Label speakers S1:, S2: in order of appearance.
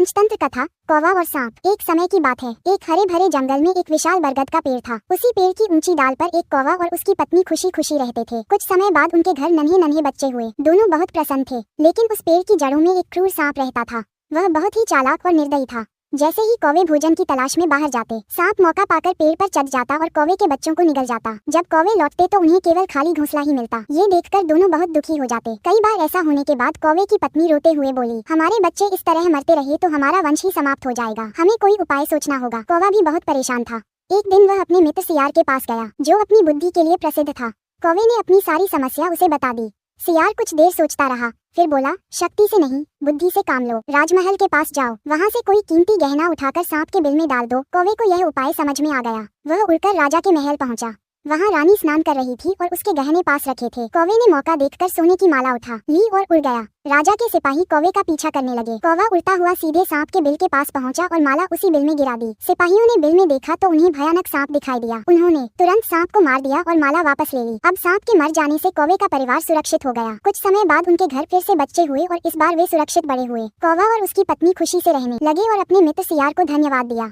S1: पंचतंत्र कथा कौवा और सांप। एक समय की बात है, एक हरे भरे जंगल में एक विशाल बरगद का पेड़ था। उसी पेड़ की ऊंची डाल पर एक कौवा और उसकी पत्नी खुशी खुशी रहते थे। कुछ समय बाद उनके घर नन्हे नन्हे बच्चे हुए। दोनों बहुत प्रसन्न थे, लेकिन उस पेड़ की जड़ों में एक क्रूर सांप रहता था। वह बहुत ही चालाक और निर्दयी था। जैसे ही कौवे भोजन की तलाश में बाहर जाते, सांप मौका पाकर पेड़ पर चढ़ जाता और कौवे के बच्चों को निगल जाता। जब कौवे लौटते तो उन्हें केवल खाली घोंसला ही मिलता। ये देखकर दोनों बहुत दुखी हो जाते। कई बार ऐसा होने के बाद कौवे की पत्नी रोते हुए बोली, हमारे बच्चे इस तरह मरते रहे तो हमारा वंश ही समाप्त हो जाएगा। हमें कोई उपाय सोचना होगा। कौवा भी बहुत परेशान था। एक दिन वह अपने मित्र सियार के पास गया, जो अपनी बुद्धि के लिए प्रसिद्ध था। कौवे ने अपनी सारी समस्या उसे बता दी। सियार कुछ देर सोचता रहा, फिर बोला, शक्ति से नहीं, बुद्धि से काम लो। राजमहल के पास जाओ, वहाँ से कोई कीमती गहना उठाकर सांप के बिल में डाल दो। कौवे को यह उपाय समझ में आ गया। वह उड़कर राजा के महल पहुँचा। वहाँ रानी स्नान कर रही थी और उसके गहने पास रखे थे। कौवे ने मौका देखकर सोने की माला उठा ली और उड़ गया। राजा के सिपाही कौवे का पीछा करने लगे। कौवा उड़ता हुआ सीधे सांप के बिल के पास पहुँचा और माला उसी बिल में गिरा दी। सिपाहियों ने बिल में देखा तो उन्हें भयानक सांप दिखाई दिया। उन्होंने तुरंत सांप को मार दिया और माला वापस ले ली। अब सांप के मर जाने से कौवे का परिवार सुरक्षित हो गया। कुछ समय बाद उनके घर फिर से बच्चे हुए और इस बार वे सुरक्षित बड़े हुए। कौवा और उसकी पत्नी खुशी से रहने लगे और अपने मित्र सियार को धन्यवाद दिया।